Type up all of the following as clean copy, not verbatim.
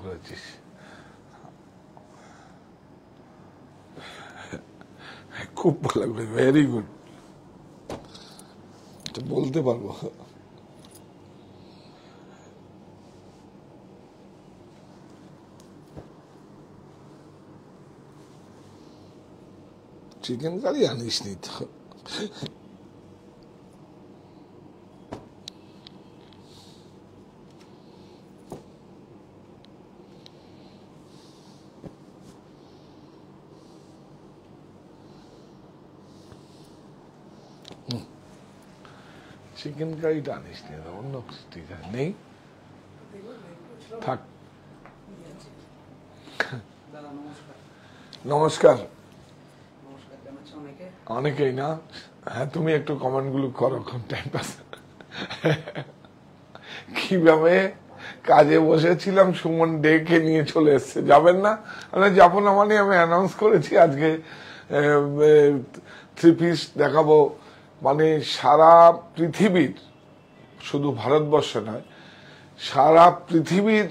করেছিস। খুব ভালো লাগবে, ভেরি গুড, বলতে পারবো। চিকেন কারি আনিস নি তো? চিকেন কারিটা আনিস নি, অন্য ঠিক আছে, নেই থাক। নমস্কার। অনেকেই না, হ্যাঁ তুমি একটু কমেন্ট গুলো করো, টাইম পাস। কিভাবে কাজে বসেছিলাম, সুমন ডেকে নিয়ে চলে এসছে, যাবেন না? যাবো না মানে আমি অ্যানাউন্স করেছি আজকে 3 পিস দেখাবো, মানে সারা পৃথিবীর, শুধু ভারতবর্ষ নয়, সারা পৃথিবীর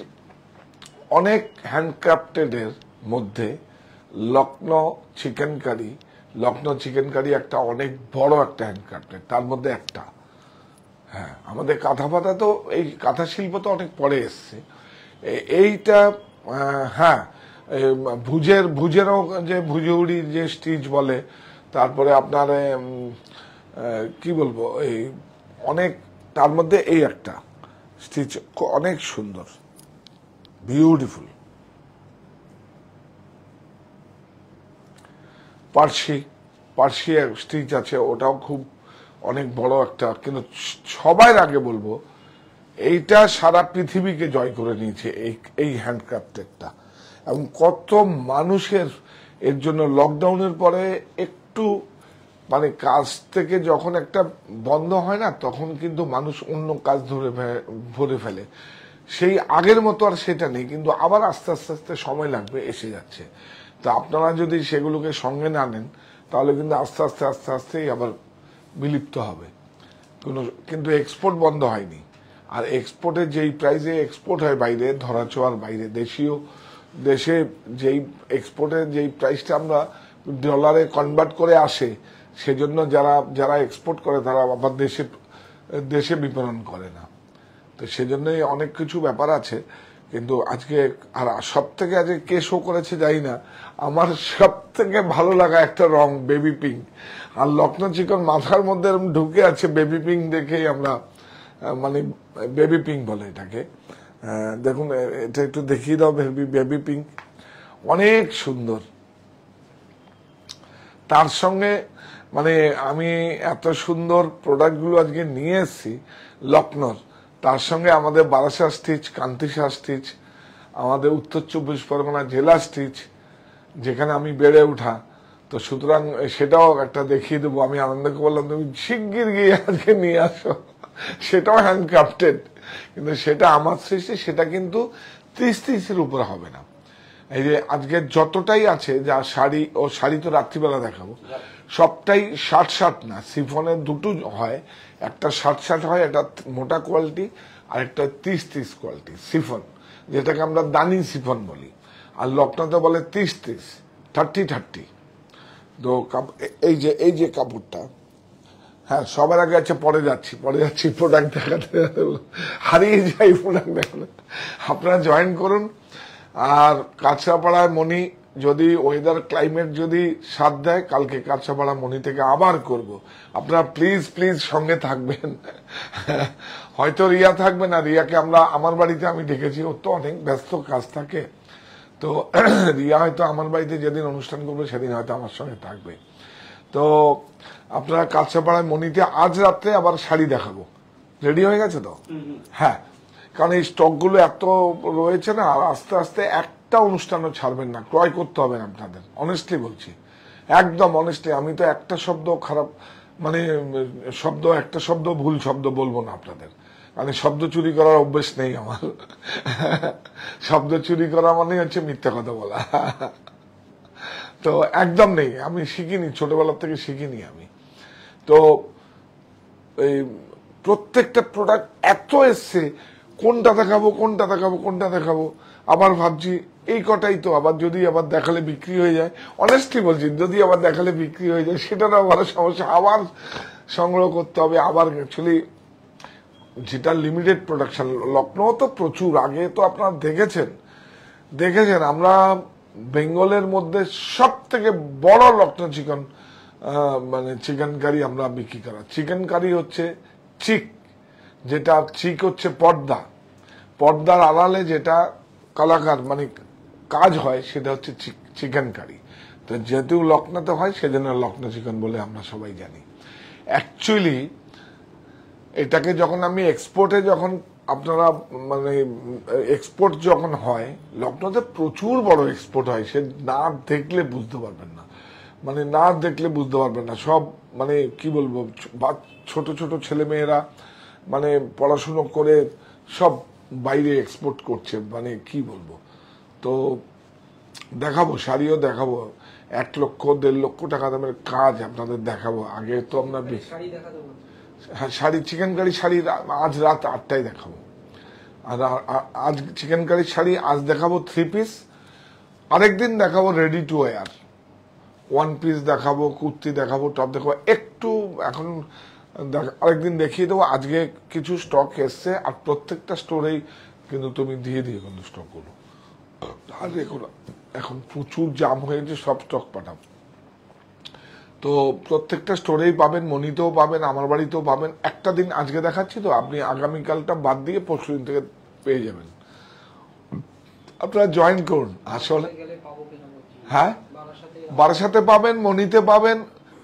অনেক হ্যান্ডক্রাফটেড এর মধ্যে লখনৌ চিকেন কারি একটা অনেক বড় একটা হ্যান্ডক্রাফটেড, তার মধ্যে একটা। হ্যাঁ, আমাদের কাঁথা পাতা তো, এই কাঁথা শিল্প তো অনেক পরে এসছে। এইটা হ্যাঁ, ভুজেরও যে ভুজুড়ি যে স্টিচ বলে, তারপরে আপনার কি বলবো, এই অনেক, তার মধ্যে এই একটা স্টিচ অনেক সুন্দর, বিউটিফুল। পার্সি স্টিচ আছে, ওটাও খুব অনেক বড় একটা। কিন্তু সবার আগে বলবো, এইটা সারা পৃথিবীকে জয় করে নিয়েছে এই হ্যান্ডক্রাফটেডটা, এবং কত মানুষের এর জন্য লকডাউনের পরে একটু মানে কাজ থেকে যখন একটা বন্ধ হয় না, তখন কিন্তু মানুষ অন্য কাজ ধরে ফেলে। সেই আগের মতো আর সেটা নেই, কিন্তু আবার আস্তে আস্তে আস্তে সময় লাগবে, এসে যাচ্ছে। তো আপনারা যদি সেগুলোকে সঙ্গে না নেন, তাহলে কিন্তু আস্তে আস্তে আস্তে আস্তেই আবার বিলুপ্ত হবে। কিন্তু এক্সপোর্ট বন্ধ হয়নি, আর এক্সপোর্টের যেই প্রাইসে এক্সপোর্ট হয় বাইরে, ধরাছোঁয়ার বাইরে, দেশে যেই এক্সপোর্টের যেই প্রাইসটা আমরা ডলারে কনভার্ট করে আসে, সেজন্য যারা এক্সপোর্ট করে তারা আবার দেশে বিপণন করে না। তো সেজন্যই অনেক কিছু ব্যাপার আছে। কিন্তু আজকে আর সব থেকে আজকে কে শো করেছে জানি না, আমার সব থেকে ভালো লাগা একটা রং বেবি পিঙ্ক, আর লখনৌ চিকেন মাথার মধ্যে ঢুকে আছে বেবি পিঙ্ক, দেখেই আমরা মানে বেবি পিঙ্ক বলে এটাকে। দেখুন, এটা একটু দেখিয়ে দাও, বেবি পিঙ্ক অনেক সুন্দর। তার সঙ্গে মানে আমি এত সুন্দর প্রোডাক্টগুলো আজকে নিয়ে এসেছি লখনৌর, তার সঙ্গে আমাদের বারাসাত স্টিচ, কান্তিশা স্টিচ, আমাদের উত্তর 24 পরগনা জেলা স্টিচ, যেখানে আমি বেড়ে ওঠা। তো সুতরাং সেটাও একটা দেখিয়ে দেবো। আমি আনন্দকে বললাম তুমি শিগগির গিয়ে আজকে নিয়ে আসো, সেটাও হ্যান্ডক্রাফটেড, কিন্তু সেটা আমার সৃষ্টি, সেটা কিন্তু 30-30 উপরে হবে না। এই যে আজকে যতটাই আছে, যা শাড়ি, ও শাড়ি তো রাত্রিবেলা দেখাবো, সবটাই 60 না, সিফনের দুটো হয়, একটা 60 হয়, একটা মোটা কোয়ালিটি, আর একটা 30-30 কোয়ালিটি সিফন, যেটাকে আমরা দানি সিফন বলি, আর লখনৌতে বলে 30-30, 30-30। তো এই যে কাপড়টা, হ্যাঁ সবার আগে আছে, পরে যাচ্ছি প্রোডাক্ট দেখাতে, হারিয়ে যাই প্রোডাক্ট দেখাতে। আপনারা জয়েন করুন। আর কাঁচরাপাড়ায় মণি, যদি ওয়েদার ক্লাইমেট যদি সাথ দেয়, কালকে কাঁচরাপাড়া মণি থেকে আবার করব। আপনারা প্লিজ সঙ্গে থাকবেন। হয়তো রিয়া থাকবে না, রিয়াকে আমার বাড়িতে আমি ডেকেছি, ওর তো অনেক ব্যস্ত কাজ থাকে, তো রিয়া হয়তো আমার বাড়িতে যেদিন অনুষ্ঠান করবে সেদিন হয়তো আমার সঙ্গে থাকবে। তো আপনারা কাঁচরাপাড়ায় মণিতে আজ রাত্রে আবার শাড়ি দেখাবো, রেডি হয়ে গেছে তো? হ্যাঁ, কারণ এই স্টকগুলো এত রয়েছে না, আর আস্তে আস্তে একটা অনুষ্ঠানও ছাড়বেন না, ক্রয় করতে হবে না আপনাদের, অনেস্টলি বলছি, একদম অনেস্টলি। আমি তো একটা শব্দ খারাপ, মানে একটা শব্দ ভুল শব্দ বলবো না আপনাদের, মানে শব্দ চুরি করার অভ্যেস নেই আমার। শব্দ চুরি করা মানে হচ্ছে মিথ্যা কথা বলা, তো একদম নেই, আমি শিখিনি, ছোটবেলার থেকে শিখিনি আমি। তো এই প্রত্যেকটা প্রোডাক্ট এত এসছে, কোনটা দেখাবো, আবার ভাবছি এই কটাই তো, আবার যদি আবার দেখালে বিক্রি হয়ে যায়, অনেস্টলি বলছি, যদি আবার দেখালে বিক্রি হয়ে যায় সেটারও আবার সমস্যা, আবার সংগ্রহ করতে হবে। আবার অ্যাকচুয়ালি যেটা লিমিটেড প্রোডাকশন, লখনৌ তো প্রচুর, আগে তো আপনারা দেখেছেন আমরা বেঙ্গলের মধ্যে সব থেকে বড় লখনৌ চিকেন মানে চিকেন কারি আমরা বিক্রি করা। চিকেন কারি হচ্ছে চিক, যেটা চিক হচ্ছে পর্দার আড়ালে যেটা কলাকার মানে কাজ হয় সেটা হচ্ছে চিকেন কারি। তো যেহেতু লখনৌতে হয় সেজন্য লখনৌ চিকেন বলে আমরা সবাই জানি। অ্যাকচুয়ালি এটাকে যখন আমি এক্সপোর্টে যখন আপনারা মানে এক্সপোর্ট যখন হয়, লখনৌতে প্রচুর বড় এক্সপোর্ট হয়, সে না দেখলে বুঝতে পারবেন না, মানে না দেখলে বুঝতে পারবেন না। সব মানে কি বলবো, ছোট ছোট ছেলে মেয়েরা মানে পড়াশুনো করে সব বাইরে এক্সপোর্ট করছে, মানে কি বলবো। তো দেখাবো, শাড়িও দেখাবো, 1 লক্ষ 1.5 লক্ষ টাকা দামের কাজ আপনাদের দেখাবো। আগে তো আমরা হ্যাঁ শাড়ি, চিকেন কারি শাড়ি আজ রাত 8টায় দেখাবো। আর আজ চিকেন কারি শাড়ি আজ দেখাবো 3 পিস, আরেকদিন দেখাবো রেডি টু ওয়্যার, 1 পিস দেখাবো, কুর্তি দেখাবো, টপ দেখাবো। একটু এখন আরেকদিন দেখিয়ে দেবো। আজকে কিছু স্টক এসছে, আর প্রত্যেকটা স্টোরেই কিন্তু তুমি দিয়ে কিন্তু স্টক গুলো, আর এখন প্রচুর জাম হয়েছে, সব স্টক পাঠাবো। তো প্রত্যেকটা স্টোরেই পাবেন, মনিতেও পাবেন, আমার বাড়িতেও পাবেন। একটা দিন আজকে দেখাচ্ছি, তো আপনি আগামীকালটা বাদ দিয়ে পরশুদিন থেকে পেয়ে যাবেন। আপনারা জয়েন করুন। আসলে হ্যাঁ, বারাসাতে পাবেন, মনিতে পাবেন,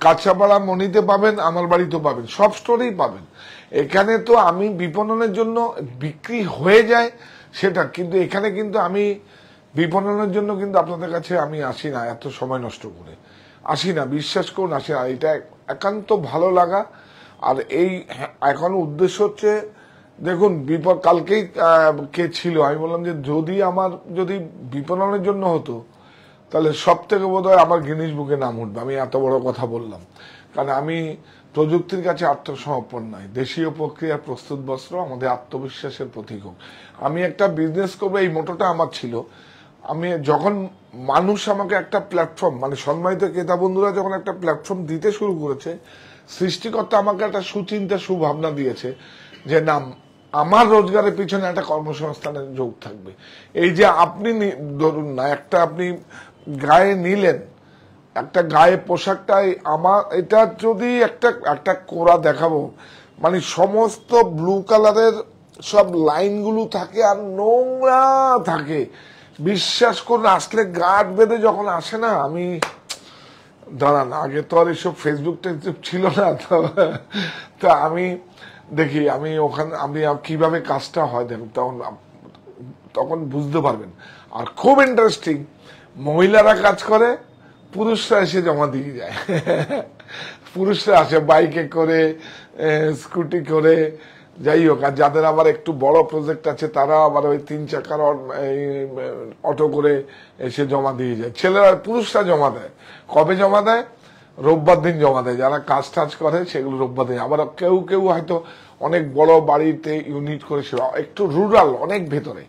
কাঁচাপাড়া মনিতে পাবেন, আমার বাড়িতেও পাবেন, সব স্টোরেই পাবেন। এখানে তো আমি বিপণনের জন্য বিক্রি হয়ে যায় সেটা, কিন্তু এখানে কিন্তু আমি বিপণনের জন্য কিন্তু আপনাদের কাছে আমি আসি না, এত সময় নষ্ট করে আসি না, বিশ্বাস করুন আসি না। এটা একান্ত ভালো লাগা। আর এই এখন উদ্দেশ্য হচ্ছে, দেখুন কালকেই কে ছিল, আমি বললাম যে যদি বিপণনের জন্য হতো তাহলে সব থেকে বোধহয় আমার গিনিস বুকে নাম উঠবে। আমি এত বড় কথা বললাম, কারণ আমি প্রযুক্তির কাছে আত্মসমর্পণ নয়। দেশীয় প্রক্রিয়ার প্রস্তুত বস্ত্র আমাদের আত্মবিশ্বাসের প্রতীক হোক। আমি একটা বিজনেস করবো, এই মোটোটা আমার ছিল। আমি যখন মানুষ আমাকে একটা প্ল্যাটফর্ম, মানে সম্মানিত ক্রেতা বন্ধুরা যখন একটা প্ল্যাটফর্ম দিতে শুরু করেছে, সৃষ্টিকর্তা আমাকে একটা সুচিন্তা সুভাবনা দিয়েছে যে না, আমার রোজগারের পিছনে একটা কর্মসংস্থানের যোগ থাকবে। এই যে আপনি ধরুন না, একটা আপনি গায়ে নিলেন, একটা গায়ে পোশাকটাই আমার, এটা যদি একটা কোরা দেখাবো, মানে সমস্ত ব্লু কালারের সব লাইনগুলো থাকে আর নোংরা থাকে, বিশ্বাস করুন। আসলে গাঢ় বেঁধে যখন আসে না, আমি দাঁড়ান, আগে তো আর এসব ফেসবুক টেসবুক ছিল না, তো আমি দেখি আমি ওখানে আমি কিভাবে কাজটা হয় দেখুন, তখন বুঝতে পারবেন। আর খুব ইন্টারেস্টিং, মহিলারা কাজ করে, পুরুষরা এসে জমা দিয়ে যায়। পুরুষরা আসে বাইকে করে, স্কুটি করে, যাই হোক। আর যাদের আবার একটু বড় প্রজেক্ট আছে তারা আবার ওই 3 চাকার অটো করে এসে জমা দিয়ে যায়। পুরুষরা জমা দেয়। কবে জমা দেয়? রোববার দিন জমা দেয়। যারা কাজ টাজ করে সেগুলো রোববার দিন। আবার কেউ হয়তো অনেক বড় বাড়িতে ইউনিট করে, একটু রুরাল, অনেক ভেতরে।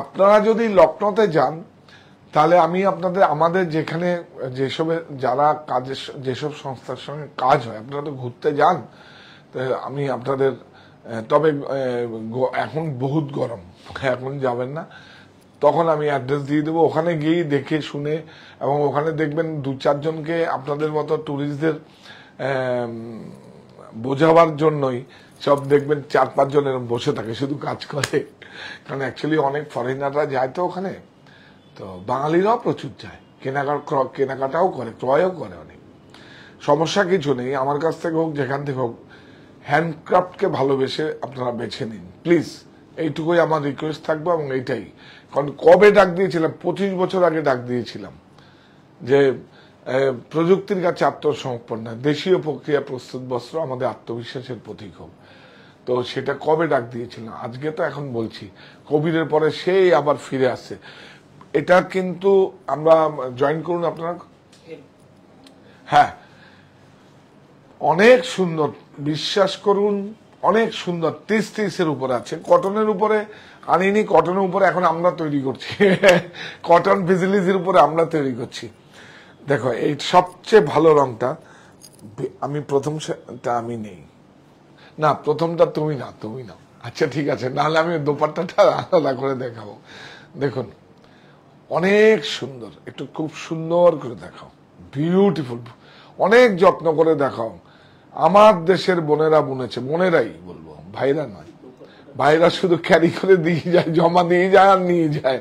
আপনারা যদি লখনৌতে যান তাহলে আমি আমাদের যেখানে যারা যেসব সংস্থার সঙ্গে কাজ হয়, আপনারা তো ঘুরতে যান, আমি আপনাদের, তবে এখন বহুত গরম, এখন যাবেন না, তখন আমি অ্যাড্রেস দিয়ে দেবো। ওখানে গিয়েই দেখে শুনে, এবং ওখানে দেখবেন 2-4 জনকে আপনাদের মতো ট্যুরিস্টদের বোঝাবার জন্যই সব দেখবেন 4-5 জন এরকম বসে থাকে, শুধু কাজ করে। কারণ অ্যাকচুয়ালি অনেক ফরেনাররা যায় তো ওখানে, তো বাঙালিরাও প্রচুর যায়, কেনাকাটাও করে, ক্রয়ও করে। অনেক সমস্যা কিছু নেই, আমার কাছ থেকে হোক, যেখান থেকে হোক, হ্যান্ডক্রাফটকে ভালোবেসে আপনারা বেছে নিন প্লিজ, এইটুকুই আমার রিকোয়েস্ট থাকবে। এবং এইটাই, কারণ কবে ডাক দিয়েছিলাম, 25 বছর আগে ডাক দিয়েছিলাম যে প্রযুক্তির কাছে আত্মসমর্পণ না, দেশীয় প্রক্রিয়া প্রস্তুত বস্ত্র আমাদের আত্মবিশ্বাসের প্রতীক হোক। তো সেটা কবে ডাক দিয়েছিলাম, আজকে তো এখন বলছি, কোভিডের পরে সেই আবার ফিরে আসছে। এটা কিন্তু আমরা জয়েন করুন আপনারা। হ্যাঁ, অনেক সুন্দর, বিশ্বাস করুন, অনেক সুন্দর। 30-30 উপরে আছে, কটনের উপরে আনিনি কটনের উপরে, এখন আমরা তৈরি করছি। কটন ফেসিলিটির উপরে আমরা তৈরি করছি। দেখো এই সবচেয়ে ভালো রংটা, আমি প্রথমটা আমি নেই না, প্রথমটা তুমি না, তুমি না। আচ্ছা ঠিক আছে, নাহলে আমি দোপাট্টাটা আলাদা করে দেখাবো। দেখুন অনেক সুন্দর, একটু খুব সুন্দর করে দেখাও, বিউটিফুল, অনেক যত্ন করে দেখাও। আমার দেশের বোনেরা বুনেছে, বোনেরাই বলবো, ভাইরা নয়। ভাইরা শুধু ক্যারি করে দিয়ে যায়, জমা দিয়ে যায় আর নিয়ে যায়।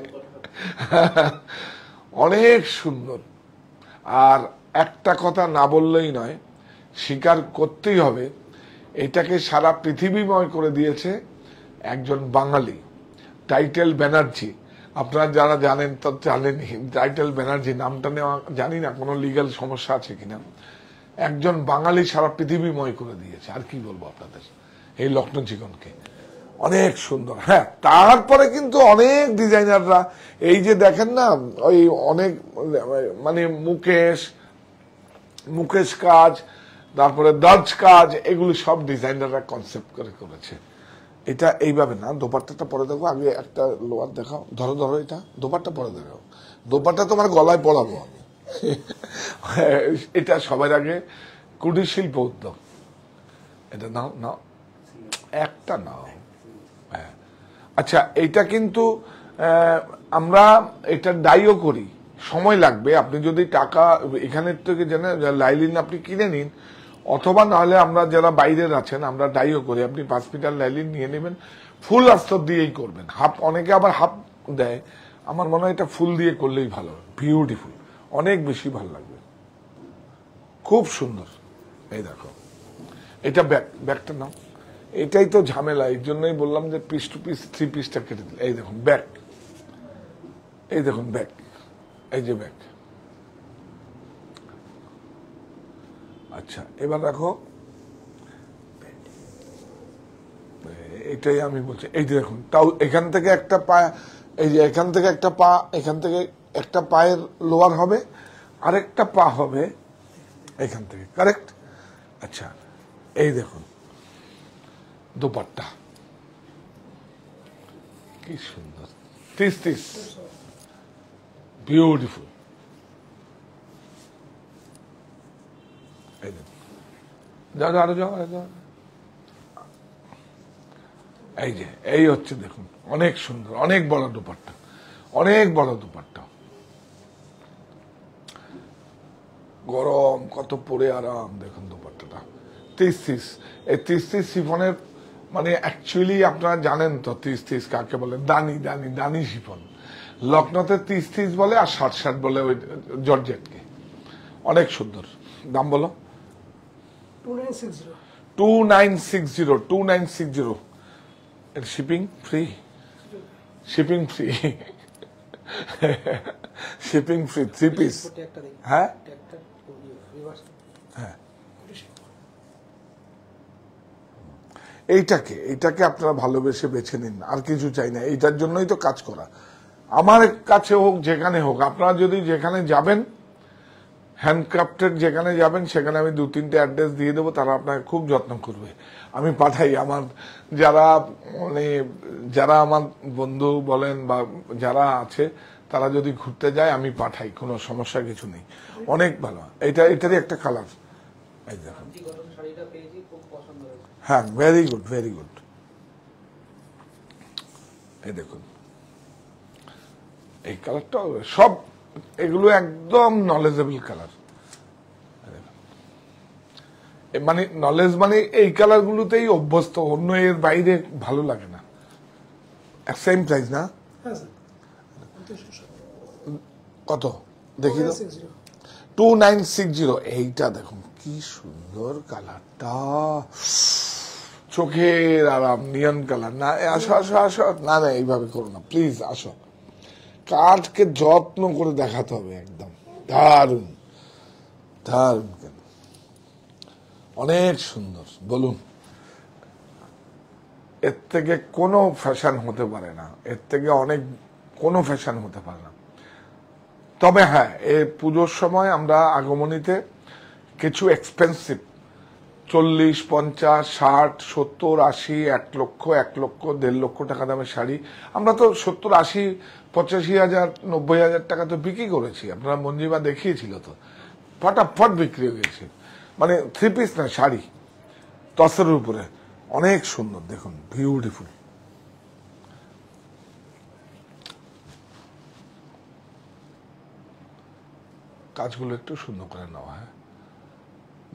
অনেক সুন্দর। আর একটা কথা না বললেই নয়, স্বীকার করতেই হবে, এটাকে সারা পৃথিবীময় করে দিয়েছে একজন বাঙালি, টাইটেল ব্যানার্জি। আপনারা যারা জানেন তো জানেনই, টাইটেল ব্যানার্জি নামটা নেওয়া জানি না কোনো লিগ্যাল সমস্যা আছে কিনা। একজন বাঙালি সারা পৃথিবীময় করে দিয়েছে, আর কি বলবো আপনাদের এই লখনৌ চিকনকে। অনেক সুন্দর। হ্যাঁ, তারপরে কিন্তু অনেক ডিজাইনাররা, এই যে দেখেন না, ওই অনেক মানে মুকেশ কাজ, তারপরে দর্জ কাজ, এগুলো সব ডিজাইনাররা কনসেপ্ট করে করেছে। এটা এইভাবে না, দোপাট্টাটা পরে দেখো, আগে একটা লোয়ার দেখাও, ধরো ধরো, এটা দোপাট্টা পরে দেখাও, দোপাট্টা তোমার গলায় পরাবো আমি। এটা সবার আগে কুটির শিল্প উদ্যোগ, এটা নাও নাও, একটা নাও। হ্যাঁ, আচ্ছা, এটা কিন্তু আমরা এটা ডাইও করি, সময় লাগবে। আপনি যদি টাকা এখানের থেকে জেনে লাইলিন আপনি কিনে নিন, অথবা নাহলে আমরা যারা বাইরের আছেন আমরা ডাইও করি। আপনি 5 মিটার লাইলিন নিয়ে নেবেন, ফুল আস্তর দিয়েই করবেন। হাফ, অনেকে আবার হাফ দেয়, আমার মনে হয় এটা ফুল দিয়ে করলেই ভালো, বিউটিফুল, অনেক বেশি ভালো লাগবে, খুব সুন্দর। এই দেখো, এটা ব্যাকটা নাও, এটাই তো ঝামেলা, এই জন্যই বললাম যে পিস টু পিস 3 পিসটা কেটে দিল। এই দেখুন ব্যাক, এই দেখুন ব্যাক, এই যে ব্যাক। আচ্ছা, এবার দেখো, এটাই আমি বলছি, এই যে দেখুন, তাও এখান থেকে একটা পা, এই যে এখান থেকে একটা পা, এখান থেকে একটা পায়ের লোয়ার হবে, আরেকটা পা হবে এখান থেকে, কারেক্ট? আচ্ছা, এই দেখুন দোপাট্টা কি সুন্দর, 30 বিউটিফুল। এই দেখুন, যাও আরো যাও, এই যে এই হচ্ছে, দেখুন অনেক সুন্দর, অনেক বড় দোপাট্টা, অনেক বড় দোপাট্টা, গরম কত পরে আরাম। দেখুন দোপাট্টাটা 30, এই 30 শিফনের, মানে অ্যাকচুয়ালি আপনারা জানেন তো 30 কাকে বলে, দানি শিফন। লখনৌতে 30 বলে, আর 60 বলে ওই জর্জেটকে। অনেক সুন্দর। দাম বলো? 2960। Shipping free, shipping free, shipping free, 3 piece. হ্যাঁ হ্যাঁ, এইটাকে আপনারা ভালোবেসে বেছে নিন, আর কিছু চাই না। এইটার জন্যই তো কাজ করা, আমার কাছে হোক যেখানে হোক। আপনারা যদি যেখানে যাবেন, হ্যান্ডক্রাফটেড যেখানে যাবেন, সেখানে আমি 2-3টে অ্যাড্রেস দিয়ে দেবো, তারা আপনাকে খুব যত্ন করবে। আমি পাঠাই আমার যারা আমার বন্ধু বলেন বা যারা আছে, তারা যদি ঘুরতে যায় আমি পাঠাই, কোনো সমস্যা কিছু নেই, অনেক ভালো। এটারই একটা কালার, এই দেখুন। হ্যাঁ, ভেরি গুড, ভেরি গুড। এই দেখুন, এই কালারটা সব, এগুলো একদম নলেজেবল কালার। মানে নলেজ মানে এই কালার গুলোতেই অভ্যস্ত, অন্য এর বাইরে ভালো লাগে না। সেম প্রাইস না? কত দেখি? 2960। এইটা দেখুন কি সুন্দর কালারটা, চোখের আরাম, নিয়ন কালার। না আসো আসো আসো, না না এইভাবে করো না প্লিজ, আসো। কাঠকে যত্ন করে দেখাতে হবে, একদম দারুণ দারুণ, কেন অনেক সুন্দর। বলুন, এর থেকে কোনো ফ্যাশন হতে পারে না, এর থেকে অনেক কোনো ফ্যাশন হতে পারে না। তবে হ্যাঁ, এই পুজোর সময় আমরা আগমনীতে কিছু এক্সপেন্সিভ 40, 50, 60, 70, 80, 1 লক্ষ, 1 লক্ষ, 1.5 লক্ষ টাকা দামের শাড়ি আমরা তো 70, 80, 85,000, 90,000 টাকা তো বিক্রি করেছি। আপনারা মঞ্জিমা দেখিয়েছিল তো, ফটাফট বিক্রি হয়ে গেছে। মানে 3 পিস না, শাড়ি তসরের উপরে, অনেক সুন্দর দেখুন, বিউটিফুল। কাজগুলো একটু সুন্দর করে নেওয়া। হ্যাঁ,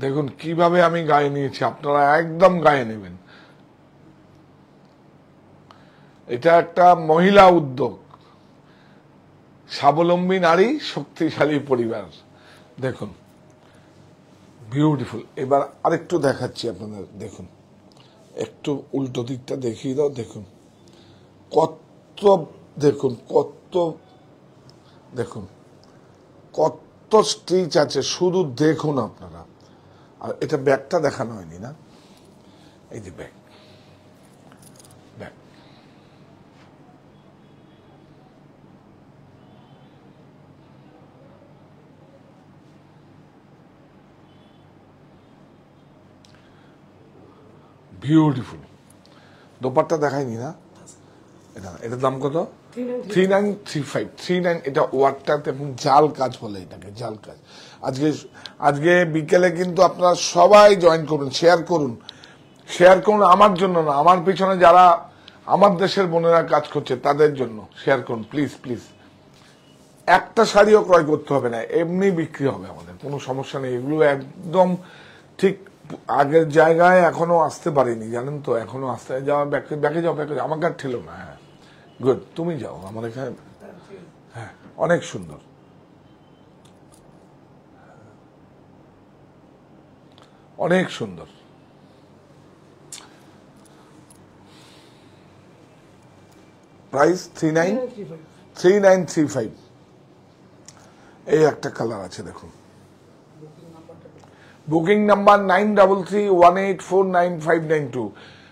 দেখুন কিভাবে আমি গায়ে নিয়েছি, আপনারা একদম গায়ে নেবেন। এটা একটা মহিলা উদ্যোগ, স্বাবলম্বী নারী, শক্তিশালী পরিবার। দেখুন বিউটিফুল। এবার আরেকটু দেখাচ্ছি আপনাদের, দেখুন একটু উল্টো দিকটা দেখিয়ে দাও। দেখুন কত, দেখুন কত, দেখুন কত স্টিচ আছে, শুধু দেখুন আপনারা। আর এটা ব্যাগটা দেখানো হয়নি না, এই যে ব্যাগ, ব্যাগ বিউটিফুল। দোপাট্টা দেখায়নি না, এটার দাম কত? 3935, 39। এটা ওয়ার্কটা দেখুন, জাল কাজ বলে এটাকে, জাল কাজ। আজকে বিকেলে কিন্তু আপনারা সবাই জয়েন করবেন, শেয়ার করুন, শেয়ার করুন। আমার জন্য না, আমার পিছনে যারা আমার দেশের বোনেরা কাজ করছে তাদের জন্য শেয়ার করুন প্লিজ প্লিজ। একটা শাড়িও ক্রয় করতে হবে না, এমনি বিক্রি হবে, আমাদের কোনো সমস্যা নেই। এগুলো একদম ঠিক আগের জায়গায় এখনো আসতে পারিনি, জানেন তো, এখনো আসতে যাওয়া, ব্যাকে যাও, ব্যাকে যাও, আমাকে আর ঠেলো না। হ্যাঁ গুড, তুমি যাও আমার এখানে। হ্যাঁ অনেক সুন্দর, অনেক সুন্দর। প্রাইস 3935। এই একটা কালার আছে দেখুন, বুকিং নাম্বার 9331849592,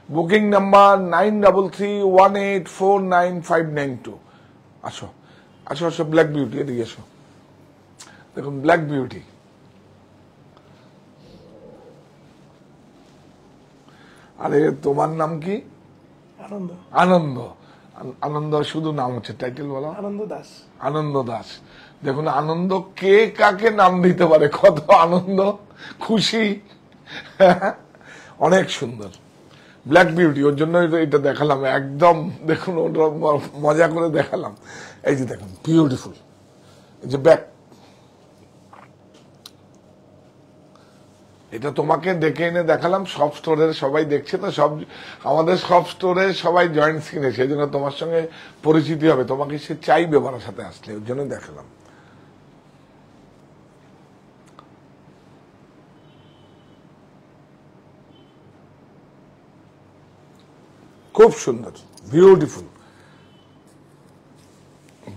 বুকিং নাম্বার 9331849592। আসো আসো আসো, ব্ল্যাক বিউটি, এদিকে এসো। দেখুন ব্ল্যাক বিউটি, আরে তোমার নাম কি? আনন্দ। আনন্দ। আনন্দ শুধু নাম হচ্ছে, টাইটেল বলো? আনন্দ দাস। আনন্দ দাস। দেখুন আনন্দ কে কাকে নাম দিতে পারে, কত আনন্দ, খুশি। অনেক সুন্দর ব্ল্যাক বিউটি, ওর জন্য এটা দেখালাম একদম। দেখুন ওটা মজা করে দেখালাম। এই যে দেখুন বিউটিফুল, এই যে ব্যাক, এটা তোমাকে ডেকে এনে দেখালাম। সব স্টোরের সবাই দেখছে তো, সব আমাদের সব স্টোরে সবাই জয়েন্ট স্ক্রিনে, সেই জন্য তোমার সঙ্গে পরিচিতি হবে, তোমাকে সে চাইবে আমার সাথে আসলে, ওর জন্য দেখালাম। খুব সুন্দর, বিউটিফুল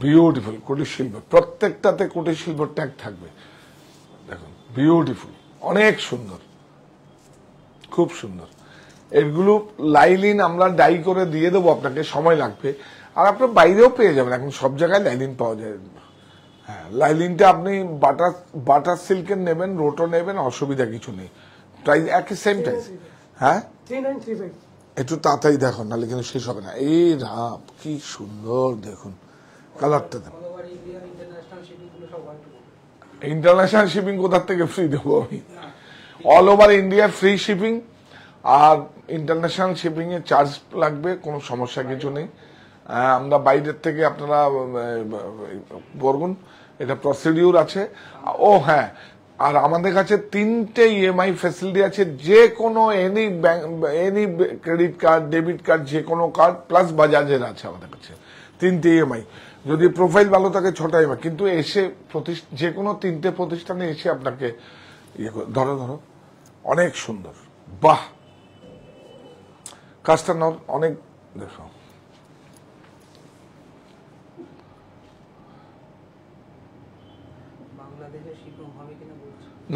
বিউটিফুল। কুটির শিল্প, প্রত্যেকটাতে কুটির শিল্প ট্যাগ থাকবে। দেখুন বিউটিফুল, অনেক সুন্দর, খুব সুন্দর। এগুলো লাইলিন আমরা ডাই করে দিয়ে দেবো আপনাকে, সময় লাগবে। আর আপনার বাইরেও পেয়ে যাবেন, এখন সব জায়গায় লাইলিন পাওয়া যায়। হ্যাঁ লাইলিনটা আপনি বাটার সিল্কের নেবেন, রোটো নেবেন, অসুবিধা কিছু নেই, প্রাইস একই, সেম প্রাইস। হ্যাঁ 3935। একটু তাড়াতাড়ি দেখুন, নাহলে কিন্তু শেষ হবে না। এই রাপ কি সুন্দর, দেখুন কালারটা দেখুন। ইন্টারন্যাশনাল শিপিং কোথার থেকে ফ্রি দেবো আমি? All over India free shipping, আর ইন্টারন্যাশনাল শিপিং এ চার্জ লাগবে, কোনো সমস্যা কিছু নেই। আমরা বাইরের থেকে আপনারা বলুন, এটা প্রসিডিউর আছে। ও হ্যাঁ, আর আমাদের কাছে 3টে ইএমআই ফ্যাসিলিটি আছে, যে কোনো any credit card, debit card, যে কোনো কার্ড, প্লাস বাজাজের আছে আমাদের কাছে 3টে ইএমআই। যদি প্রোফাইল ভালো থাকে 6টা ইএমআই, কিন্তু এসে যে কোনো 3টে প্রতিষ্ঠানে এসে আপনাকে ইয়ে করে, ধরো ধরো, অনেক সুন্দর, বাহ, কাজটা অনেক, দেখো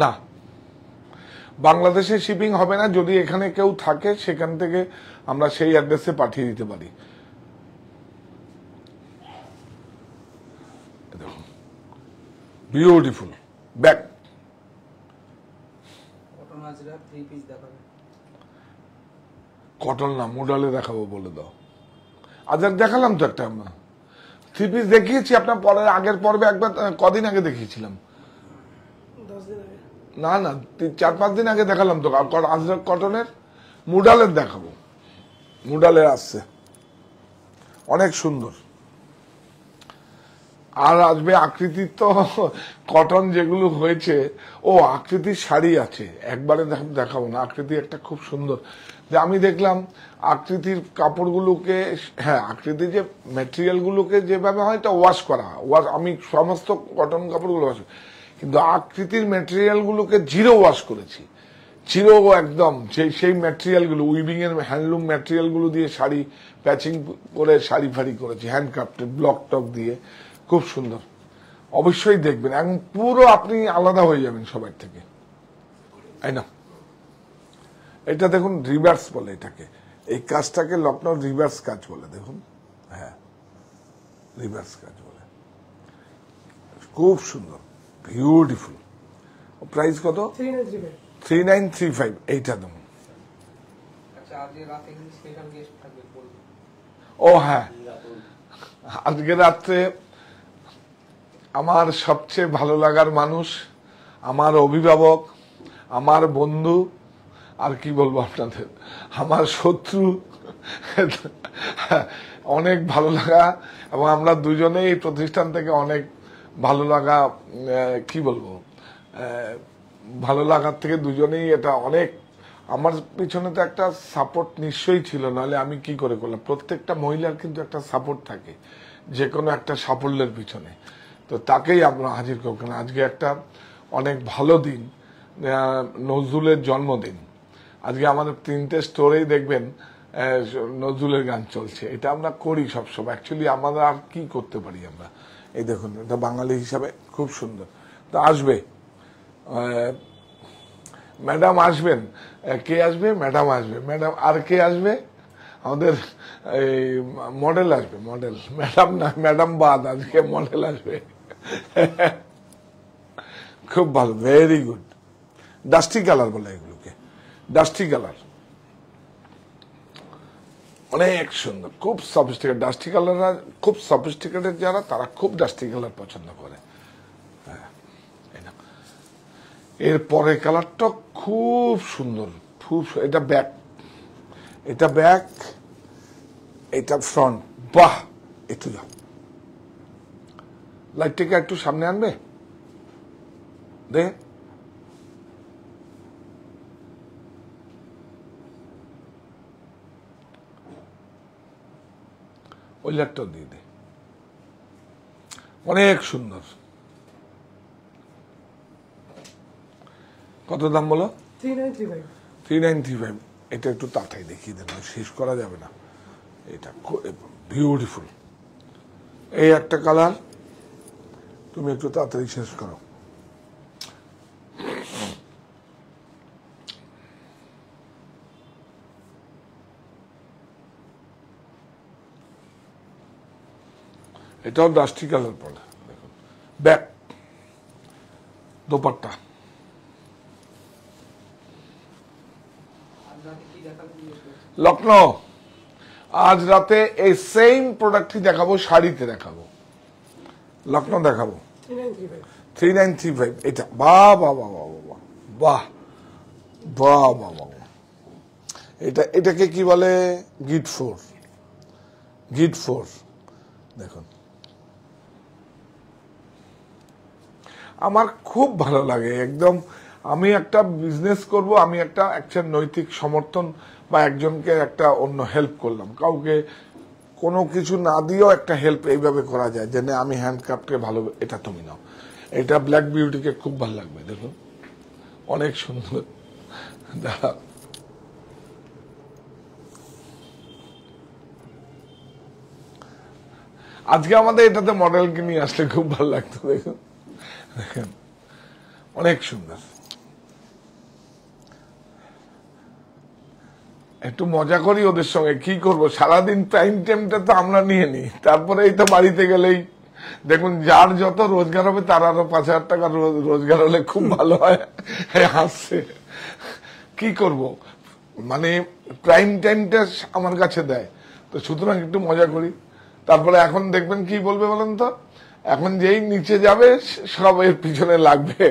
না, বাংলাদেশে শিপিং হবে না। যদি এখানে কেউ থাকে সেখান থেকে আমরা সেই অ্যাড্রেসে পাঠিয়ে দিতে পারি। দেখুন বিউটিফুল ব্যাগ, 3 পিস দেখাবে। কটন না, মোডালে দেখাবো বলে দাও। আজ দেখালাম তো একটা আমরা থ্রি পিস দেখিয়েছি আপনার পরের আগের পর্বে একবার, কদিন আগে দেখিয়েছিলাম? 10 দিন আগে। না না, 4-5 দিন আগে দেখালাম তো। আজরাক কটনের মুডালের দেখাবো, মুডালের আসছে অনেক সুন্দর। আর আসবে আকৃতির, তো কটন যেগুলো হয়েছে, ও আকৃতির শাড়ি আছে, একবারে দেখাবো না। আকৃতি একটা খুব সুন্দর, যে আমি দেখলাম আকৃতির কাপড়গুলোকে, হ্যাঁ আকৃতির যে ম্যাটেরিয়াল গুলোকে যেভাবে হয় এটা ওয়াশ করা, আমি সমস্ত কটন কাপড়গুলো ওয়াশ, কিন্তু আকৃতির ম্যাটেরিয়াল গুলোকে জিরো ওয়াশ করেছি, জিরো একদম। সেই ম্যাটেরিয়াল গুলো, উইভিং এর হ্যান্ডলুম ম্যাটেরিয়াল গুলো দিয়ে শাড়ি প্যাচিং করে শাড়ি ফাড়ি করেছি, হ্যান্ডক্রাফটেড ব্লক টক দিয়ে, খুব সুন্দর। অবশ্যই দেখবেন, এখন পুরো আপনি আলাদা হয়ে যাবেন সবার থেকে, তাই না? এটা দেখুন রিভার্স বলে এটাকে, এই কাজটাকে লখনৌ রিভার্স কাজ বলে, দেখুন, হ্যাঁ রিভার্স কাজ বলে, খুব সুন্দর, বিউটিফুল। প্রাইস কত? 3935। 3935। এইটা দেখুন। ও হ্যাঁ, আজকে রাত্রে আমার সবচেয়ে ভালো লাগার মানুষ, আমার অভিভাবক, আমার বন্ধু, আর কি বলবো আপনাদের, আমার শত্রু, অনেক ভালো লাগা, এবং আমরা দুজনেই এই প্রতিষ্ঠান থেকে অনেক ভালো লাগা, কি বলবো, ভালো লাগার থেকে দুজনেই এটা অনেক, আমার পিছনে তো একটা সাপোর্ট নিশ্চয়ই ছিল, নাহলে আমি কি করে করলাম। প্রত্যেকটা মহিলার কিন্তু একটা সাপোর্ট থাকে যে কোনো একটা সাফল্যের পিছনে, তো তাকেই আমরা হাজির করব। আজকে একটা অনেক ভালো দিন, নজরুলের জন্মদিন। আজকে আমাদের 3টে স্টোরেই দেখবেন নজরুলের গান চলছে, এটা আমরা করি সবসময়। অ্যাকচুয়ালি আমরা আর কি করতে পারি আমরা, এই দেখুন, এটা বাঙালি হিসাবে খুব সুন্দর। তো আসবে ম্যাডাম, আসবেন। কে আসবে? ম্যাডাম আসবে। ম্যাডাম আর কে আসবে? আমাদের এই মডেল আসবে, মডেল, ম্যাডাম না, ম্যাডাম বাদ, আজকে মডেল আসবে। খুব ভালো, ভেরি গুড। ডাস্টি কালার বলে এগুলোকে, ডাস্টি কালার, অনেক সুন্দর, খুব সফিস্টিকেটেড। ডাস্টি কালার খুব সফিস্টিকেটেড যারা, তারা খুব ডাস্টি কালার পছন্দ করে। এর পরের কালারটা খুব সুন্দর, খুব, এটা ব্যাক, এটা ব্যাক, এটা ফ্রন্ট। বাহ, একটু যাও, লাইটটাকে একটু সামনে আনবে, দে, ওই লাইটটাও দিয়ে দে, অনেক সুন্দর। কত দাম বলো? 3935। 3935। এটা একটু তাড়াতাড়ি দেখিয়ে দেন, শেষ করা যাবে না। এটা বিউটিফুল, এই একটা কালার, তুমি একটু তাড়াতাড়ি শেষ করো। এটাও ডাস্টি কালার পড়ে, দেখুন, ব্যাক, দোপাট্টা। লখনৌ আজ রাতে এই সেম প্রোডাক্টই দেখাবো, শাড়িতে দেখাবো, লখনৌ দেখাবো। 3935। এটা বাহ বাহ বাহ বাহ বাহ বাহ বাহ বাহ বাহ। এটাকে কি বলে? গিট 4, গিট 4, দেখুন। আমার খুব ভালো লাগে একদম। আমি একটা বিজনেস করব, আমি একটা নৈতিক সমর্থন বা একজনকে একটা অন্য হেল্প করলাম, কাউকে কোনো কিছু না দিয়েও একটা হেল্প এইভাবে করা যায়, যে আমি হ্যান্ডক্রাফটকে ভালো, এটা তুমি নাও। এটা ব্ল্যাক বিউটিকে খুব ভালো লাগবে, দেখুন, অনেক সুন্দর। আজকে আমাদের এটাতে মডেলকে নিয়ে আসলে খুব ভালো লাগতো, দেখুন, দেখেন, অনেক সুন্দর। একটু মজা করি ওদের সঙ্গে, কি করব, সারাদিন টাইম টাইমটা তো আমরা নিয়ে নিই, তারপরে এই তো বাড়িতে গেলেই দেখুন, যার যত রোজগার হবে তার আরো 5000 টাকা রোজগার হলে খুব ভালো হয়, হাসছে। কি করব, মানে প্রাইম টাইমটা আমার কাছে দেয়, তো সুতরাং একটু মজা করি। তারপরে এখন দেখবেন কি বলবে বলেন তো, এখন যেই নিচে যাবে সব এর পিছনে লাগবে,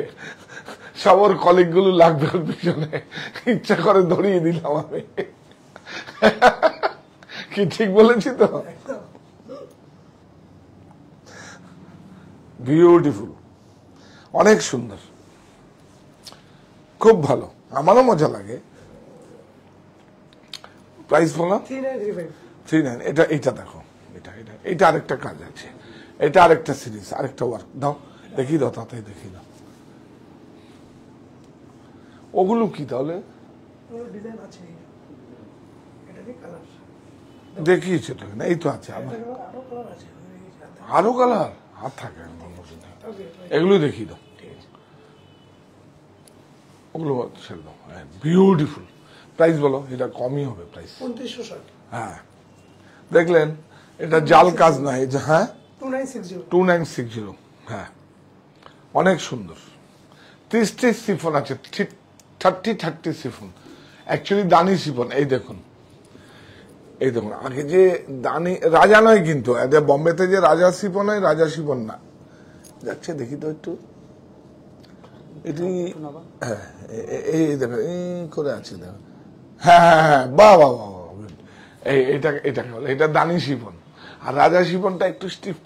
সব ওর কলিগ গুলো লাগবে ওর পিছনে, ইচ্ছা করে ধরিয়ে দিলাম আমি। কি ঠিক বলেছি তো? বিউটিফুল, অনেক সুন্দর, খুব ভালো, আমারও মজা লাগে। প্রাইস বলো? 3935 39। এটা দেখো, এটা আরেকটা কাজ আছে, এটা আরেকটা সিরিজ, আরেকটা ওয়ার্ক দাও, দেখি দাও, তাতে দেখি দাও। ওগুলো কি তাহলে? ডিজাইন আছে, এটা কি কালার দেখিয়েছে তো না, এই তো আছে আবার আরো কালার আছে, আরো কালার হাত থাকে, ওকে এগুলো দেখিয়ে দাও, ঠিক আছে। ওগুলো ছেড়ে দাও। বিউটিফুল। প্রাইস বলো? এটা কমই হবে প্রাইস। 2960 হ্যাঁ, দেখলেন এটা জাল কাজ না, এই যে হ্যাঁ 2960 2960। হ্যাঁ, অনেক সুন্দর। 30 সিফন আছে, 30 সিফন, অ্যাকচুয়ালি দানি সিফন। এই দেখুন, এই দেখুন, আগে যে দানি রাজা নয় কিন্তু, এদের বম্বেতে যে রাজা সিফন হয়, রাজা সিফন না। যাচ্ছে দেখি তো একটু, এটি হ্যাঁ, এই দেখেন এই করে আছে, দেখো। হ্যাঁ হ্যাঁ হ্যাঁ, বাহ বাহ বাহ, এটাকে বলে, এটা দানি শিফন। আর রাজা শিফনটা একটু স্টিফ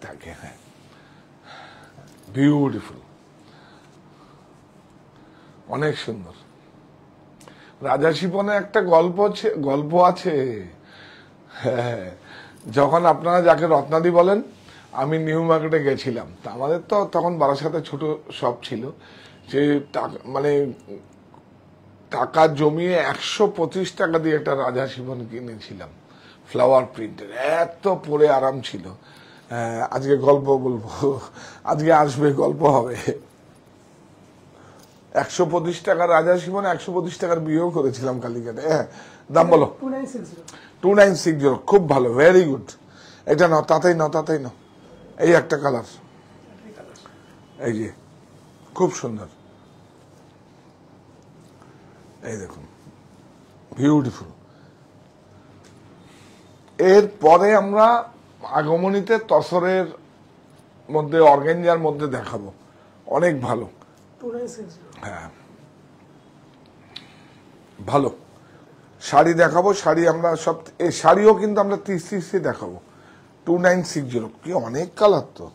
থাকে। হ্যাঁ, বিউটিফুল, অনেক সুন্দর। রাজা শিফনে একটা গল্প আছে। হ্যাঁ, যখন আপনারা যাকে রত্নাদি বলেন, আমি নিউ মার্কেটে গেছিলাম, তা আমাদের তো তখন বারাসাতে ছোট শপ ছিল, যে মানে টাকা জমিয়ে 125 টাকা দিয়ে একটা রাজা শিফন কিনেছিলাম, ফ্লাওয়ার প্রিন্টের, এত পরে আরাম ছিল। আজকে গল্প বলবো, আজকে আসবে, গল্প হবে। 125 টাকা রাজা শিফন, 125 টাকার বিয়েও করেছিলাম কালীঘাটে। হ্যাঁ, দাম বলো? 2960 2960, খুব ভালো, ভেরি গুড। এটা নাও, তাতেই নাও। এই একটা কালার, এই যে খুব সুন্দর, এই দেখুন, বিউটিফুল। এরপরে আমরা আগমনীতে তসরের মধ্যে, অর্গানজার মধ্যে দেখাবো, অনেক ভালো। 2960 হ্যাঁ, ভালো শাড়ি দেখাবো। শাড়ি আমরা সব, এই শাড়িও কিন্তু আমরা 30 দেখাবো। 2960, কি অনেক কালার তো।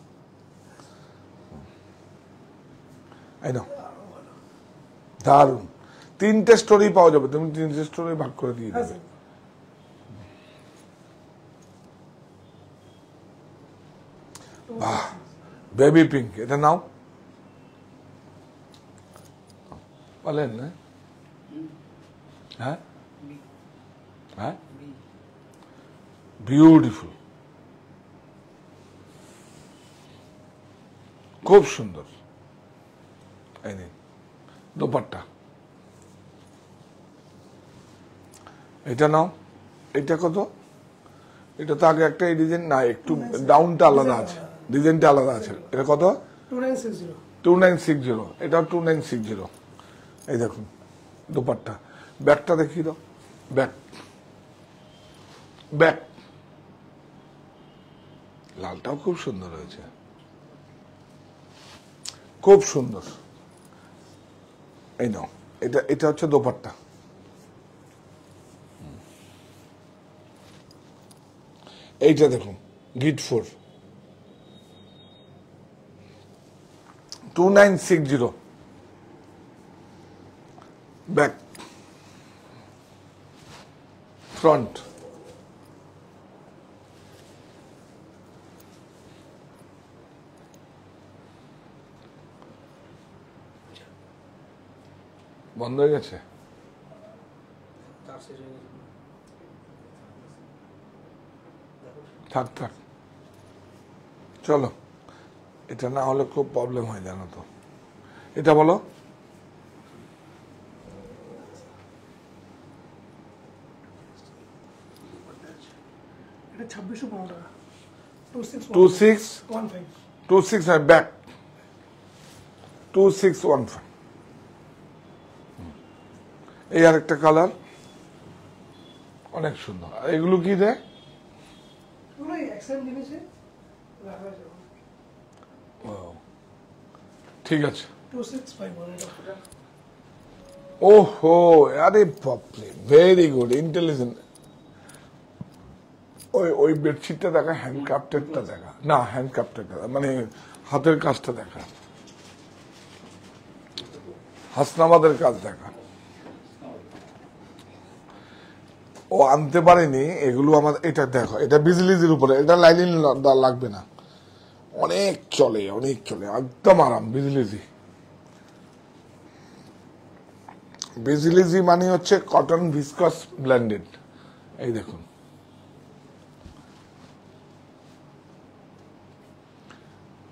এই নাও, দারুন। 3টে স্টোরি পাওয়া যাবে, তুমি 3টে স্টোরি ভাগ করে দিয়ে দেবে। বাহ, বেবি পিঙ্ক, এটা নাও, বলেন না? হ্যাঁ হ্যাঁ, বিউটিফুল, খুব সুন্দর। এই নিন দোপাট্টা, এটা নাও। এটা কত? এটা তো আগে একটা ডিজাইন না, একটু ডাউনটা আলাদা আছে, ডিজাইনটা আলাদা আছে। এটা কত? 2960 2960, এটাও 2960। এই দেখুন দোপাট্টা, ব্যাগটা দেখিয়ে দাও, ব্যাগ লালটাও খুব সুন্দর হয়েছে, খুব সুন্দর। এই নাও, এটা হচ্ছে দোপাট্টা। এইটা দেখুন, গিট 4, 2960, ব্যাক, ফ্রন্ট, বন্ধ হয়ে গেছে। থাক, চলো, এটা না হলে খুব প্রবলেম হয়, জানো তো। এটা বলো? এটা 2615 টাকা, 2615, 26 ব্যাক, 2615। এই আরেকটা কালার, অনেক সুন্দর। আর এগুলো কি রে? এগুলো এক্সেল জিনিসে রাখা যাবে। ও, ঠিক আছে। 2651 এটা। ওহো, আরে বাপরে, ভেরি গুড, ইন্টেলিজেন্ট। ওই বেডশিটটা দেখা, হ্যান্ডক্রাফটেডটা দেখা, না হ্যান্ডক্রাফটেড মানে হাতের কাজটা দেখা, হাসনাবাদের কাজ দেখা। ও আনতে পারেনি এগুলো আমার। এটা দেখো, এটা বিজলিজির উপরে, এটা লাইনিং লাগবে না, অনেক চলে, অনেক চলে, একদম আরাম। বিজলিজি, বিজলিজি মানে হচ্ছে কটন ভিসকস ব্লেন্ডেড। এই দেখুন,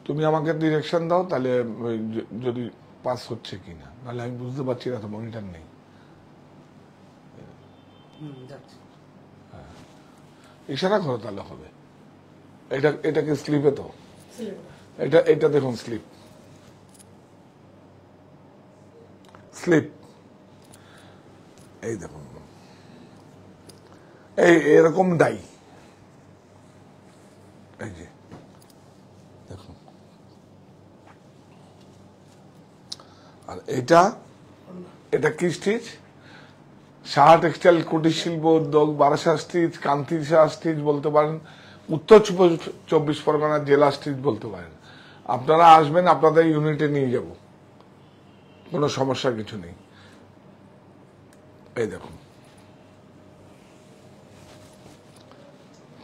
তুমি আমাকে ডিরেকশন দাও, তাহলে যদি পাস হচ্ছে কিনা, নাহলে আমি বুঝতে পারছি না, তো মনিটর নেই। ইশারা করো তাহলে হবে। এটাকে স্লিপে তো, এটা দেখুন, স্লিপ, স্লিপ, এই দেখুন, এরকম ডাই, এই যে দেখুন। আর এটা কি স্টিচ? সাহা টেক্সটাইল কুটির শিল্প উদ্যোগ, বারাসাত স্টিচ, কান্তি সাহা স্টিচ বলতে পারেন, উত্তর 24 পরগনার জেলা স্টিচ বলতে পারেন। আপনারা আসবেন, আপনাদের ইউনিটে নিয়ে যাব, কোনো সমস্যা কিছু নেই। এই দেখুন,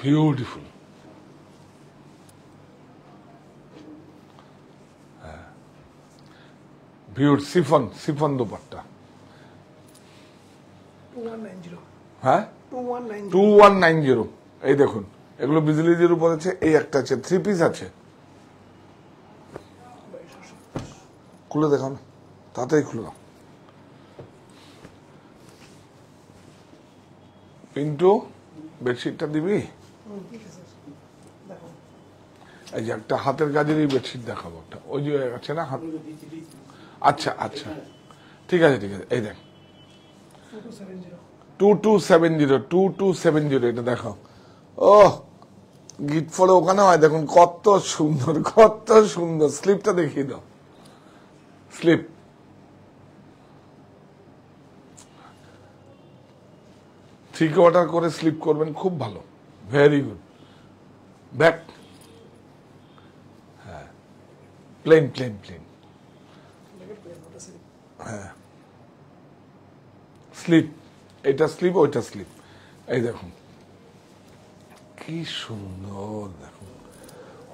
বিউটিফুল। Chiffon, chiffon dupatta. 2190। হ্যাঁ, 2190। 2190। এই দেখুন, এগুলো বিজলিজির উপর আছে। এই একটা আছে, 3 পিস আছে। খুলে দেখাও না, তাড়াতাড়ি খুলে দাও। পিন্টু, বেডশিটটা দিবি? ঠিক আছে, দেখো। এই যে একটা হাতের কাজেরই বেডশিট দেখাবো, একটা ওই যে আছে না হাত। আচ্ছা আচ্ছা, ঠিক আছে ঠিক আছে। এই দেখ, 2270। 2270, এটা দেখাও। ও, গিট ফলে ওখানে হয়, দেখুন কত সুন্দর, কত সুন্দর। স্লিপটা দেখিয়ে দাও, স্লিপ। থ্রি কোয়ার্টার করে স্লিপ করবেন, খুব ভালো, ভেরি গুড। ব্যাক, হ্যাঁ, প্লেন প্লেন প্লেন, হ্যাঁ, স্লিপ। এটা স্লিপ, ওইটা স্লিপ। এই দেখুন কি সুন্দর, দেখুন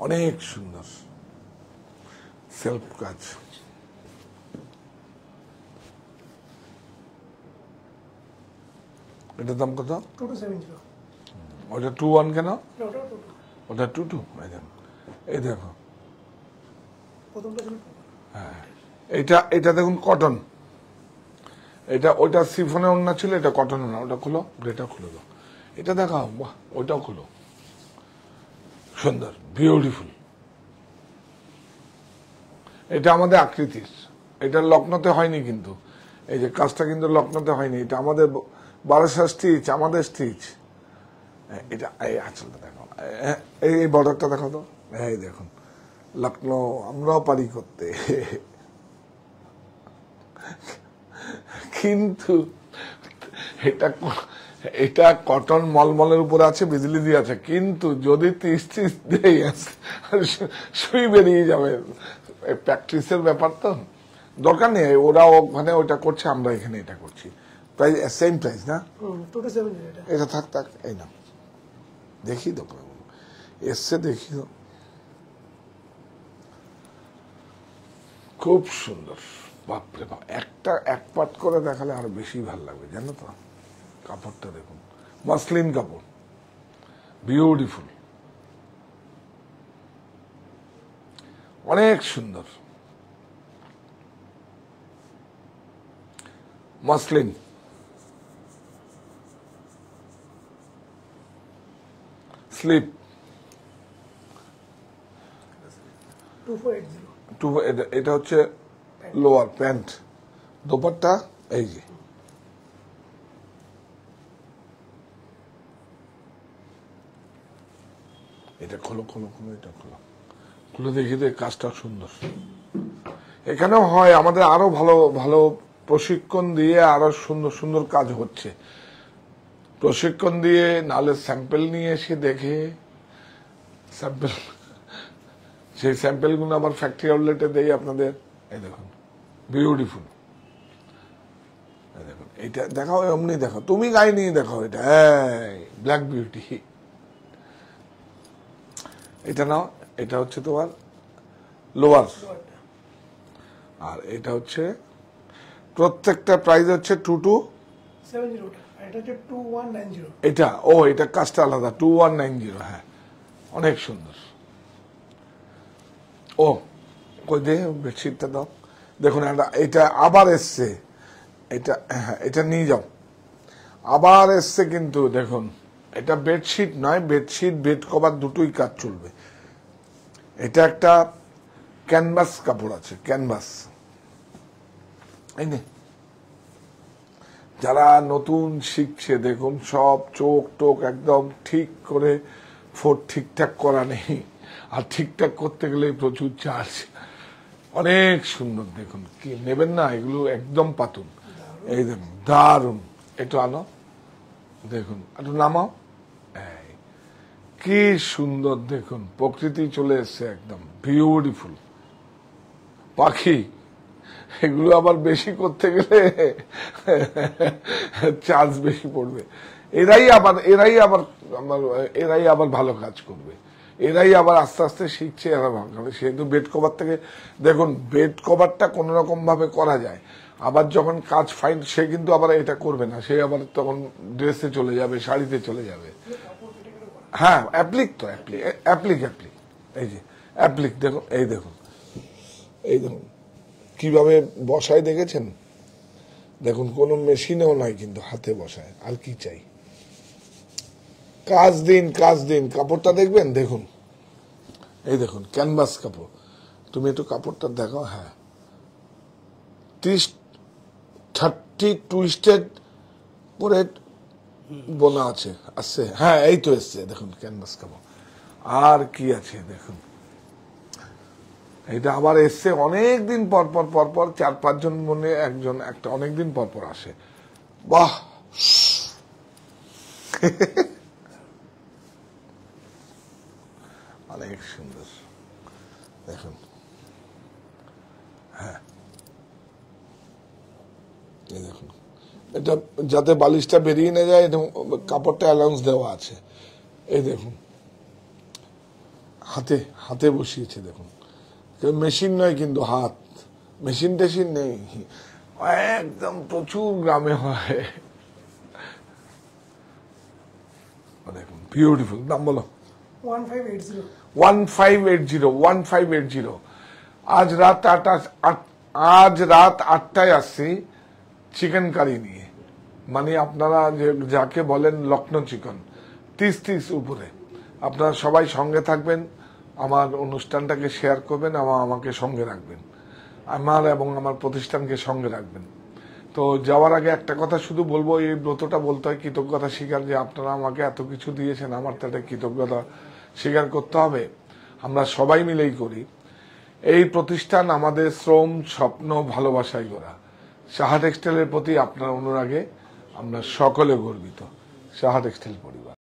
অনেক সুন্দর সেলফ কাজ। এটার দাম কত? 2270। ওটা 21 কেন? না, ওটা 22। ওটা 22। এই দেখো, প্রথমটা ছিল 2। হ্যাঁ, এটা দেখুন কটন। ওইটা সিফনের ওড়না ছিল, এটা কটন না। ওটা খুলো, গ্রেটা খুলে দাও। এটা দেখাও, বাহ, ওইটাও খুলো, সুন্দর, বিউটিফুল। এটা আমাদের আকৃতির, এটা লক্ষ্ণতে হয়নি কিন্তু, এই যে কাজটা কিন্তু লক্ষ্ণতে হয়নি, এটা আমাদের বারাসাত স্টিচ, আমাদের স্টিচ। এটা এই আঁচলটা দেখো, এই বর্ডারটা দেখো তো, এই দেখুন, লক্ষ্ণৌ আমরাও পারি করতে। কিন্তু এটা কটন মলমলের উপরে আছে, বিজলি দিয়ে আছে, কিন্তু যদি 30 দেই সুই বেরিয়ে যাবে। প্র্যাকটিসের ব্যাপার তো, দরকার নেই। ওরা ওখানে ওটা করছে, আমরা এখানে এটা করছি, প্রাইস সেম প্রাইস না? 2270 এটা। এটা থাক থাক, এই না, দেখি তো এসছে, দেখি তো, খুব সুন্দর। বাপরে বাপ, এক পাট করে দেখালে আরো বেশি ভালো লাগবে, জানো তো। কাপড়টা দেখুন, মসলিন কাপড়, বিউটিফুল, অনেক সুন্দর মসলিন। স্লিপ 2480। এটা হচ্ছে লোয়ার প্যান্ট, দোপাট্টা এই যে এটা খোলো খোলো খোলো, এটা খোলো, খুলে দেখি তো কাজটা সুন্দর। এখানেও হয়, আমাদের আরো ভালো ভালো প্রশিক্ষণ দিয়ে আরো সুন্দর সুন্দর কাজ হচ্ছে। প্রশিক্ষণ দিয়ে নালে স্যাম্পল নিয়ে এসে দেখে স্যাম্পল, সেই স্যাম্পল গুলো আবার ফ্যাক্টরি আউটলেটে দেই আপনাদের। এই দেখুন বিউটিফুল, দেখুন এটা দেখাও, এমনি দেখো, তুমি গায়ে নিয়ে দেখাও, এটা ব্ল্যাক বিউটি। এটা নাও, এটা হচ্ছে তোমার লোয়ার, আর এটা হচ্ছে প্রত্যেকটা প্রাইস হচ্ছে 70 টা, আর এটা হচ্ছে 2190। এটা এটা কাজটা আলাদা, 2190। হ্যাঁ, অনেক সুন্দর। কই দে বেডশিটটা দাও। দেখুন এটা আবার এসছে, এটা হ্যাঁ এটা নিয়ে যাও, আবার এসছে কিন্তু দেখুন, এটা বেডশিট নয়, বেডশিট বেড কভার দুটোই কাজ চলবে। এটা একটা ক্যানভাস কাপড় আছে, ক্যানভাস। এই নে, যারা নতুন শিখছে দেখুন, সব চোখ টোক একদম ঠিক করে ঠিকঠাক করা নেই, আর ঠিকঠাক করতে গেলে প্রচুর চার্জ। অনেক সুন্দর, দেখুন কি নেবেন না, এগুলো একদম পাতুন। এই দেখুন দারুন, একটু আনো, দেখুন একটু নামাও, কি সুন্দর দেখুন, প্রকৃতি চলে এসছে একদম বিউটিফুল। পাখি, এগুলো আবার বেশি করতে গেলে চার্জ বেশি পড়বে। এরাই আবার ভালো কাজ করবে, এরাই আবার আস্তে আস্তে শিখছে। এরা সেহেতু বেড কভার থেকে দেখুন, বেড কভারটা কোন রকম ভাবে করা যায়, আবার যখন কাজ ফাইন, সে কিন্তু আবার এটা করবে না, সে আবার তখন ড্রেসে চলে যাবে, শাড়িতে চলে যাবে। হ্যাঁ অ্যাপ্লিক, তো অ্যাপ্লিক, এই যে অ্যাপ্লিক দেখুন, এই দেখুন কিভাবে বসায় দেখেছেন, দেখুন কোনো মেশিনেও নাই কিন্তু হাতে বসায়। আর কি চাই, কাজ দিন, কাপড়টা দেখবেন, দেখুন এই দেখুন ক্যানভাস কাপড়। তুমি একটু কাপড়টা দেখো, হ্যাঁ 30 টুইস্টেড করে বোনা আছে, আসছে, হ্যাঁ এই তো এসছে, দেখুন ক্যানভাস কাপড়। আর কি আছে দেখুন, এটা আবার এসছে অনেকদিন পর 4-5 জন মনে একজন একটা অনেকদিন পর আসে। বাহ, অনেক সুন্দর দেখুন। হ্যাঁ এই দেখুন, এটা যাতে বালিশটা বেরিয়ে না যায়, কাপড়টা অ্যালাউন্স দেওয়া আছে। এই দেখুন হাতে বসিয়েছে, দেখুন মেশিন নয় কিন্তু, হাত, মেশিন টেশিন নেই, একদম প্রচুর গ্রামে হয়। দেখুন বিউটিফুল। দাম বলো? 1580। 1580। আজ রাত 8টায় আসছি চিকেন কারি নিয়ে, মানে আপনারা যাকে বলেন লখনৌ চিকেন, 30 উপরে। আপনারা সবাই সঙ্গে থাকবেন, আমার অনুষ্ঠানটাকে শেয়ার করবেন, আমাকে সঙ্গে রাখবেন, আমার এবং আমার প্রতিষ্ঠানকে সঙ্গে রাখবেন। তো যাওয়ার আগে একটা কথা শুধু বলবো, এই ব্রতটা বলতে হয় কৃতজ্ঞতা স্বীকার, যে আপনারা আমাকে এত কিছু দিয়েছেন, আমার তো একটা কৃতজ্ঞতা স্বীকার করতে হবে। আমরা সবাই মিলেই করি এই প্রতিষ্ঠান, আমাদের শ্রম, স্বপ্ন, ভালোবাসায় গড়া। সাহা টেক্সটাইলের প্রতি আপনার অনুরাগে আমরা সকলে গর্বিত। সাহা টেক্সটাইল পরিবার।